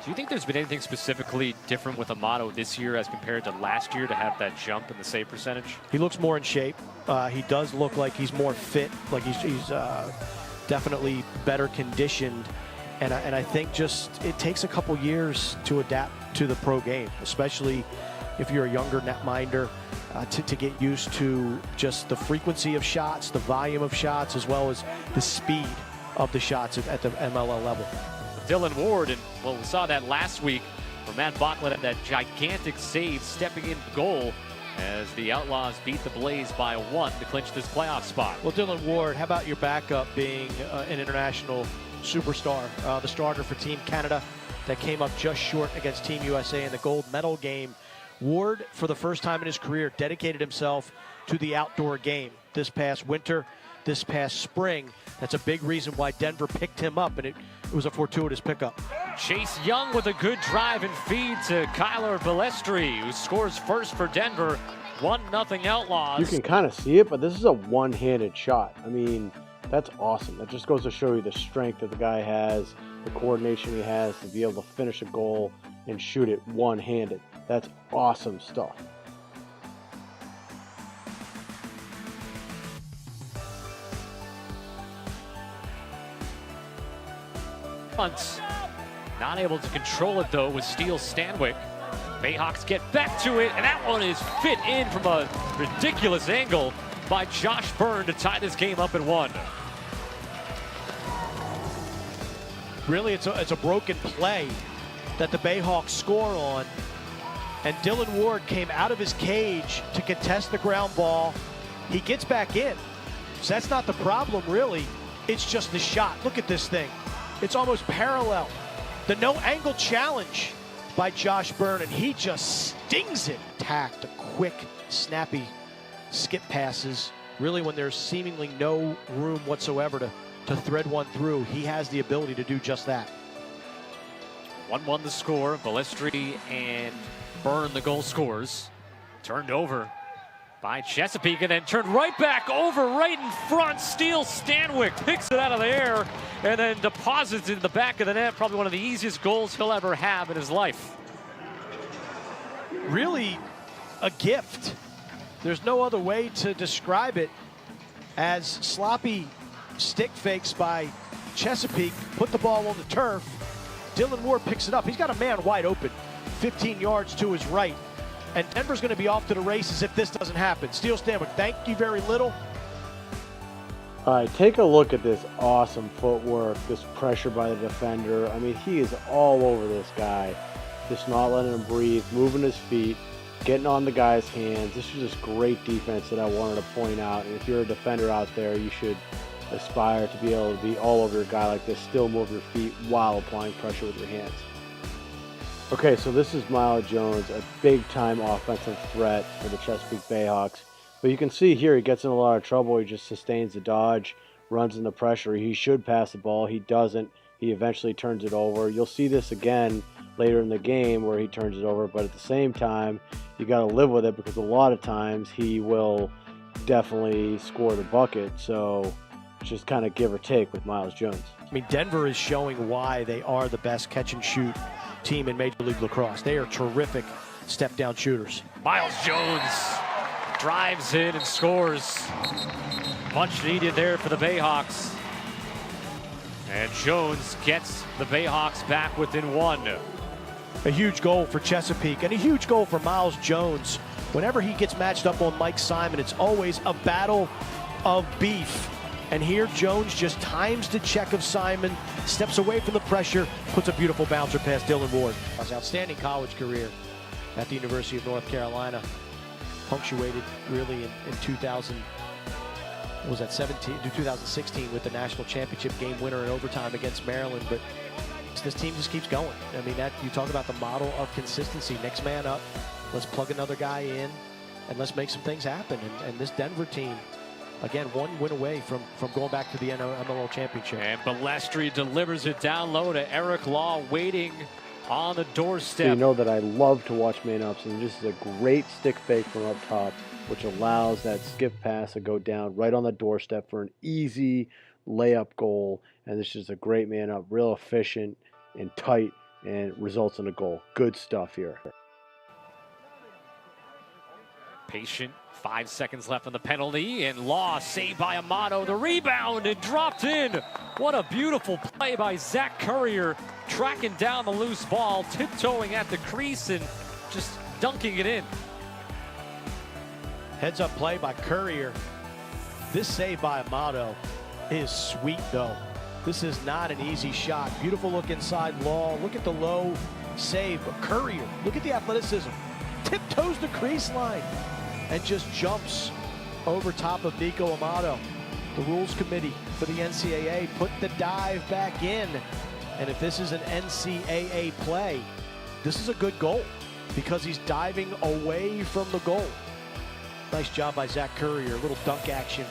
Do you think there's been anything specifically different with Amato this year as compared to last year to have that jump in the save percentage? He looks more in shape. He does look like he's more fit, like he's definitely better conditioned. And I think just it takes a couple years to adapt to the pro game, especially if you're a younger netminder, to get used to just the frequency of shots, the volume of shots, as well as the speed of the shots at the MLL level. Dylan Ward, and well, we saw that last week where Matt Bachman had that gigantic save stepping in goal as the Outlaws beat the Blaze by 1 to clinch this playoff spot. Well, Dylan Ward, how about your backup being an international superstar, the starter for Team Canada that came up just short against Team USA in the gold medal game. Ward, for the first time in his career, dedicated himself to the outdoor game this past winter, this past spring. That's a big reason why Denver picked him up, and it was a fortuitous pickup. Chase Young with a good drive and feed to Kyler Balestri, who scores first for Denver. 1-0 Outlaws. You can kind of see it, but this is a one-handed shot. I mean, that's awesome. That just goes to show you the strength that the guy has, the coordination he has to be able to finish a goal and shoot it one-handed. That's awesome stuff. Hunt, not able to control it though with Steele Stanwyck. Bayhawks get back to it, and that one is fit in from a ridiculous angle by Josh Byrne to tie this game up at 1. Really, it's a broken play that the Bayhawks score on, and Dylan Ward came out of his cage to contest the ground ball. He gets back in, so that's not the problem really. It's just the shot. Look at this thing. It's almost parallel. The no-angle challenge by Josh Byrne, and he just stings it. Tact, quick, snappy skip passes. Really, when there's seemingly no room whatsoever to thread one through, he has the ability to do just that. 1-1 the score. Balestri and Byrne the goal scorers. Turned over by Chesapeake and then turned right back over right in front. Steele Stanwyck picks it out of the air and then deposits it in the back of the net. Probably one of the easiest goals he'll ever have in his life. Really a gift. There's no other way to describe it, as sloppy stick fakes by Chesapeake put the ball on the turf. Dylan Ward picks it up. He's got a man wide open, 15 yards to his right. And Denver's going to be off to the races if this doesn't happen. Steele Stanwyck, thank you very little. All right, take a look at this awesome footwork, this pressure by the defender. I mean, he is all over this guy, just not letting him breathe, moving his feet, getting on the guy's hands. This is just great defense that I wanted to point out. And if you're a defender out there, you should aspire to be able to be all over a guy like this, still move your feet while applying pressure with your hands. Okay, so this is Miles Jones, a big-time offensive threat for the Chesapeake Bayhawks. But you can see here he gets in a lot of trouble. He just sustains the dodge, runs into pressure. He should pass the ball. He doesn't. He eventually turns it over. You'll see this again later in the game where he turns it over. But at the same time, you got to live with it because a lot of times he will definitely score the bucket. So it's just kind of give or take with Miles Jones. I mean, Denver is showing why they are the best catch-and-shoot team in Major League Lacrosse. They are terrific step-down shooters. Miles Jones drives in and scores. Much needed there for the Bayhawks. And Jones gets the Bayhawks back within 1. A huge goal for Chesapeake and a huge goal for Miles Jones. Whenever he gets matched up on Mike Simon, it's always a battle of beef. And here Jones just times the check of Simon, steps away from the pressure, puts a beautiful bouncer past Dylan Ward. His outstanding college career at the University of North Carolina, punctuated really in 2016 with the national championship game winner in overtime against Maryland. But this team just keeps going. I mean, that you talk about the model of consistency. Next man up, let's plug another guy in, and let's make some things happen. And this Denver team, again, one win away from going back to the MLL championship. And Balestri delivers it down low to Eric Law, waiting on the doorstep. So you know that I love to watch man-ups, and this is a great stick fake from up top, which allows that skip pass to go down right on the doorstep for an easy layup goal. And this is a great man-up, real efficient and tight, and it results in a goal. Good stuff here. Patient, 5 seconds left on the penalty, and Law saved by Amato. The rebound and dropped in. What a beautiful play by Zach Currier, tracking down the loose ball, tiptoeing at the crease and just dunking it in. Heads up play by Currier. This save by Amato is sweet though. This is not an easy shot. Beautiful look inside Law. Look at the low save. But Currier, look at the athleticism. Tiptoes the crease line and just jumps over top of Nico Amato. The rules committee for the NCAA put the dive back in. And if this is an NCAA play, this is a good goal because he's diving away from the goal. Nice job by Zach Currier, a little dunk action.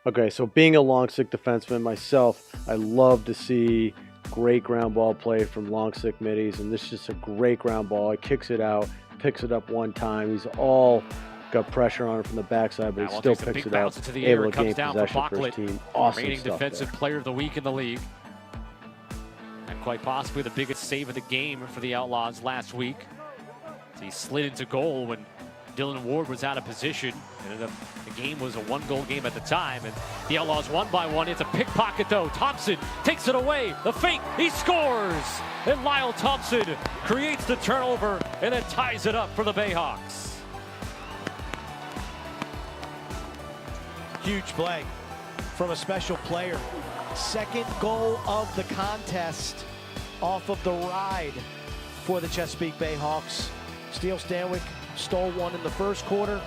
Okay, so being a long stick defenseman myself, I love to see great ground ball play from long stick middies, and this is just a great ground ball. He kicks it out, picks it up one time. He's all got pressure on him from the backside, but he still picks it up, able to gain possession for his team. Awesome Reigning stuff defensive there. player of the week in the league. And quite possibly the biggest save of the game for the Outlaws last week. He slid into goal when Dylan Ward was out of position. And the game was a one-goal game at the time, and the Outlaws won by one. It's a pickpocket though. Thompson takes it away. The fake, he scores! And Lyle Thompson creates the turnover and then ties it up for the Bayhawks. Huge play from a special player. Second goal of the contest off of the ride for the Chesapeake Bayhawks. Steele Stanwyck stole one in the first quarter.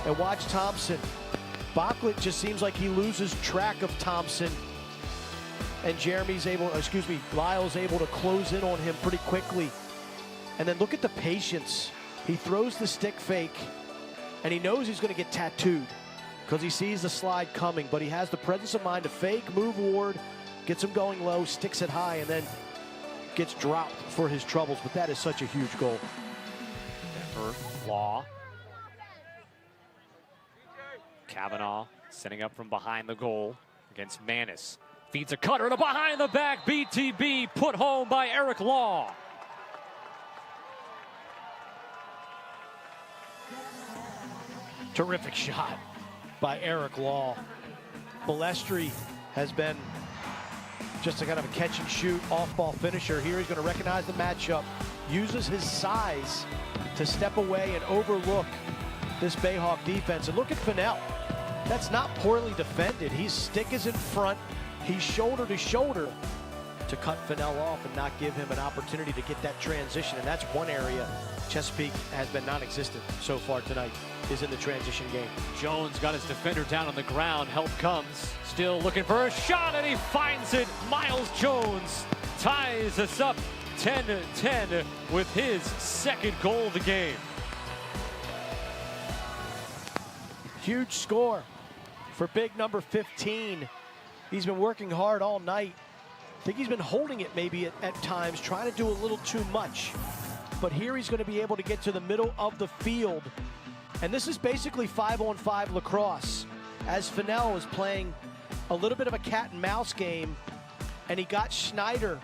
And watch Thompson. Bachlet just seems like he loses track of Thompson. And Lyle's able to close in on him pretty quickly. And then look at the patience. He throws the stick fake, and he knows he's going to get tattooed because he sees the slide coming, but he has the presence of mind to fake, move Ward, gets him going low, sticks it high, and then gets dropped for his troubles. But that is such a huge goal. Denver, Law. Kavanaugh setting up from behind the goal against Manis. Feeds a cutter to behind the back. BTB put home by Eric Law. Terrific shot by Eric Law. Balestri has been just a kind of a catch and shoot off-ball finisher. Here he's going to recognize the matchup, uses his size to step away and overlook this Bayhawk defense. And look at Fennell. That's not poorly defended. His stick is in front. He's shoulder to shoulder to cut Fennell off and not give him an opportunity to get that transition. And that's one area Chesapeake has been non-existent so far tonight, is in the transition game. Jones got his defender down on the ground. Help comes. Still looking for a shot, and he finds it. Miles Jones ties us up 10-10 with his second goal of the game. Huge score for big number 15. He's been working hard all night. I think he's been holding it maybe at times, trying to do a little too much. But here he's going to be able to get to the middle of the field. And this is basically 5-on-5 lacrosse, as Fennell is playing a little bit of a cat and mouse game, and he got Schneider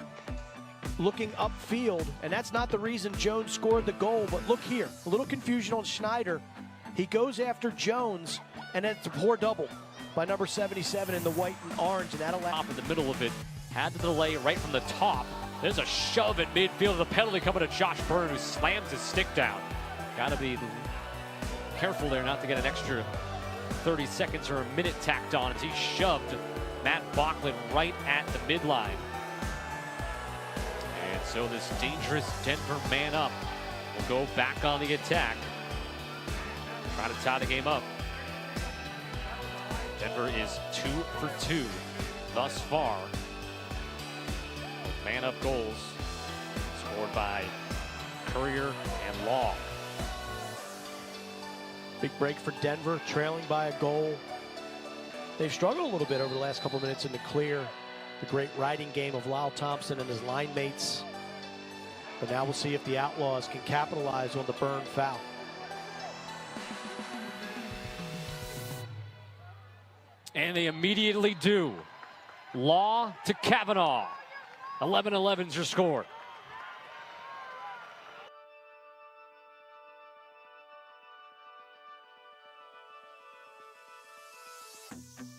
looking upfield, and that's not the reason Jones scored the goal. But look here, a little confusion on Schneider. He goes after Jones, and it's a poor double by number 77 in the white and orange, and that allowed. In the middle of it, had the delay right from the top. There's a shove at midfield. The penalty coming to Josh Byrne, who slams his stick down. Got to be careful there not to get an extra 30 seconds or a minute tacked on as he shoved Matt Bachlet right at the midline. And so this dangerous Denver man up will go back on the attack. Try to tie the game up. Denver is 2 for 2 thus far. With man-up goals scored by Currier and Law. Big break for Denver, trailing by a goal. They've struggled a little bit over the last couple minutes in the clear. The great riding game of Lyle Thompson and his line mates. But now we'll see if the Outlaws can capitalize on the Byrne foul. And And they immediately do. Law to Kavanaugh. 11-11's your score.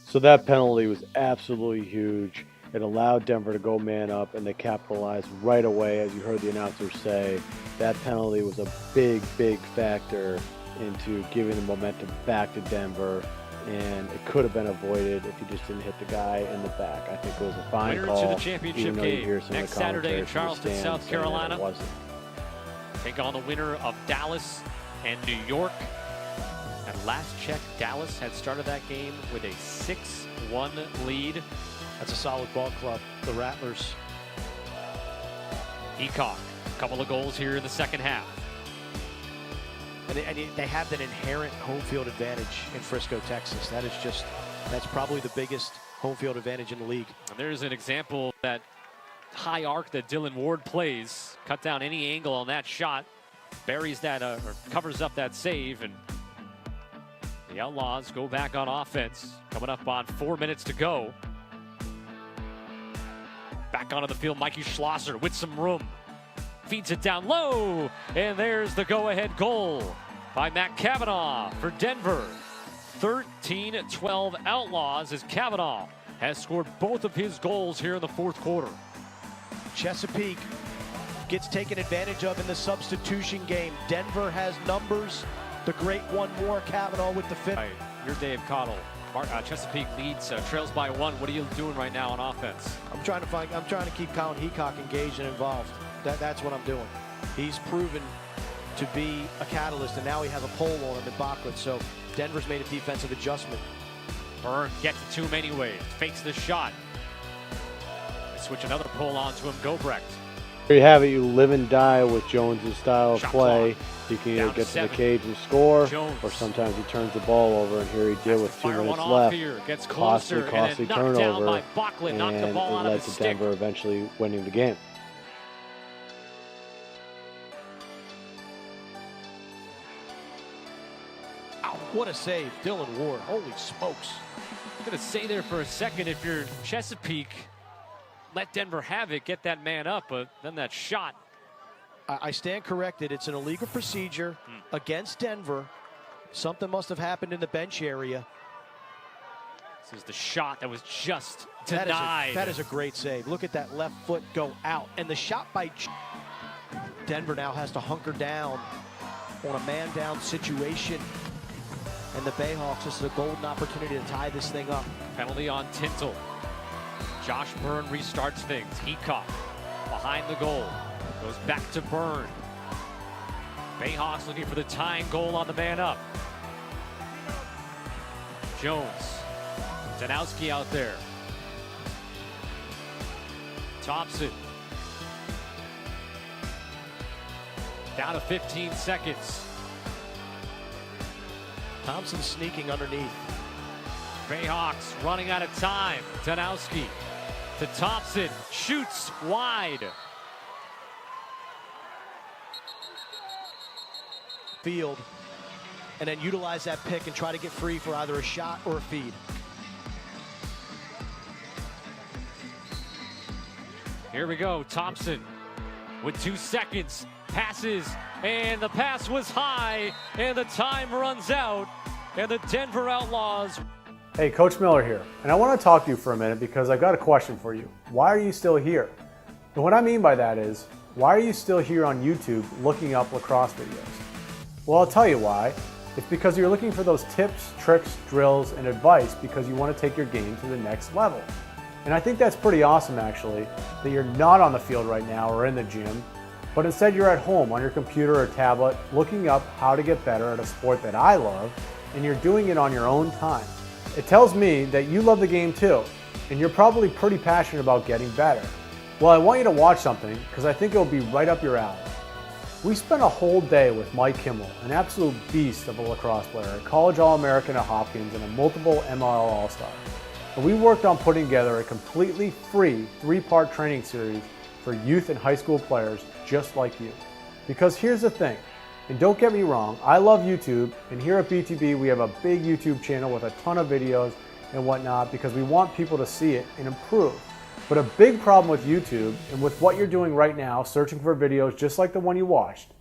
So that penalty was absolutely huge. It allowed Denver to go man up, and they capitalized right away. As you heard the announcer say, that penalty was a big, big factor into giving the momentum back to Denver, and it could have been avoided if he just didn't hit the guy in the back. I think it was a fine call. Winner to the championship game next Saturday in Charleston, South Carolina. Take on the winner of Dallas and New York. At last check, Dallas had started that game with a 6-1 lead. That's a solid ball club, the Rattlers. Heacock, a couple of goals here in the second half. And they have that inherent home field advantage in Frisco, Texas. That's probably the biggest home field advantage in the league. And there's an example that high arc that Dylan Ward plays. Cut down any angle on that shot, buries that or covers up that save, and the Outlaws go back on offense. Coming up on 4 minutes to go. Back onto the field, Mikey Schlosser with some room. Feeds it down low, and there's the go-ahead goal by Matt Kavanaugh for Denver. 13-12 Outlaws as Kavanaugh has scored both of his goals here in the fourth quarter. Chesapeake gets taken advantage of in the substitution game. Denver has numbers. The great one more, Kavanaugh with the fifth. Right, you're Dave Cottle. Chesapeake leads, trails by 1. What are you doing right now on offense? I'm trying to keep Colin Heacock engaged and involved. That's what I'm doing. He's proven to be a catalyst, and now he has a pole on him at Bachlet. So Denver's made a defensive adjustment. Byrne gets it to him anyway. Fakes the shot. They switch another pole onto him. Gobrecht. There you have it. You live and die with Jones' style of Shot play. clock. He can Down either get to the 7. cage and score, Jones. or sometimes he turns the ball over, and here he did with 2 Fire minutes one off left. here. Gets closer, Costly and then knocked down turnover, by Bachlet. Knocked the and ball it out of led his to stick. Denver eventually winning the game. Ow, what a save, Dylan Ward. Holy smokes. I'm going to stay there for a second. If you're Chesapeake, let Denver have it, get that man up, but then that shot. I stand corrected. It's an illegal procedure against Denver. Something must have happened in the bench area. This is the shot that was just denied. That is a great save. Look at that left foot go out. And the shot by Denver now has to hunker down on a man-down situation. And the Bayhawks, this is a golden opportunity to tie this thing up. Penalty on Tintle. Josh Byrne restarts things. Heacock behind the goal. Goes back to Byrne. Bayhawks looking for the tying goal on the man up. Jones. Danowski out there. Thompson. Down to 15 seconds. Thompson sneaking underneath. Bayhawks running out of time. Danowski to Thompson. Shoots wide. Field, and then utilize that pick and try to get free for either a shot or a feed. Here we go. Thompson with 2 seconds. Passes, and the pass was high, and the time runs out, and the Denver Outlaws. Hey, Coach Miller here, and I want to talk to you for a minute because I've got a question for you. Why are you still here? And what I mean by that is, why are you still here on YouTube looking up lacrosse videos? Well, I'll tell you why. It's because you're looking for those tips, tricks, drills, and advice because you want to take your game to the next level. And I think that's pretty awesome, actually, that you're not on the field right now or in the gym, but instead you're at home on your computer or tablet looking up how to get better at a sport that I love, and you're doing it on your own time. It tells me that you love the game too, and you're probably pretty passionate about getting better. Well, I want you to watch something because I think it'll be right up your alley. We spent a whole day with Mike Kimmel, an absolute beast of a lacrosse player, a college All-American at Hopkins and a multiple MLL All-Star. And we worked on putting together a completely free 3-part training series for youth and high school players just like you. Because here's the thing, and don't get me wrong, I love YouTube, and here at BTB we have a big YouTube channel with a ton of videos and whatnot because we want people to see it and improve. But a big problem with YouTube and with what you're doing right now, searching for videos just like the one you watched,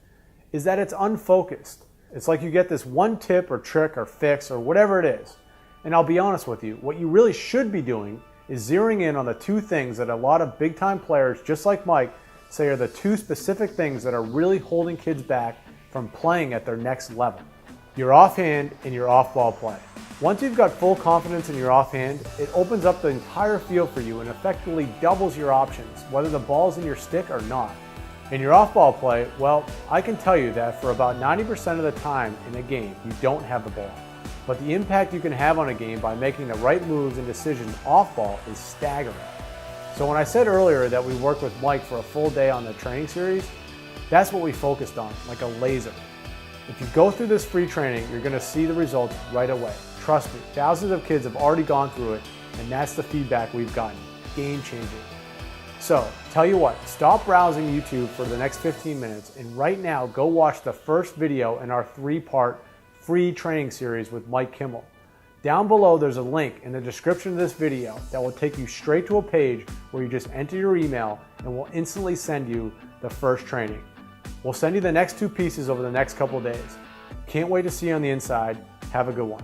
is that it's unfocused. It's like you get this one tip or trick or fix or whatever it is. And I'll be honest with you, what you really should be doing is zeroing in on the two things that a lot of big time players, just like Mike, say are the two specific things that are really holding kids back from playing at their next level. Your offhand and your off-ball play. Once you've got full confidence in your offhand, it opens up the entire field for you and effectively doubles your options, whether the ball's in your stick or not. In your off-ball play, well, I can tell you that for about 90% of the time in a game, you don't have the ball. But the impact you can have on a game by making the right moves and decisions off-ball is staggering. So when I said earlier that we worked with Mike for a full day on the training series, that's what we focused on, like a laser. If you go through this free training, you're gonna see the results right away. Trust me, thousands of kids have already gone through it, and that's the feedback we've gotten. Game changing. So, tell you what, stop browsing YouTube for the next 15 minutes, and right now go watch the first video in our 3-part free training series with Mike Kimmel. Down below, there's a link in the description of this video that will take you straight to a page where you just enter your email and we'll instantly send you the first training. We'll send you the next 2 pieces over the next couple days. Can't wait to see you on the inside. Have a good one.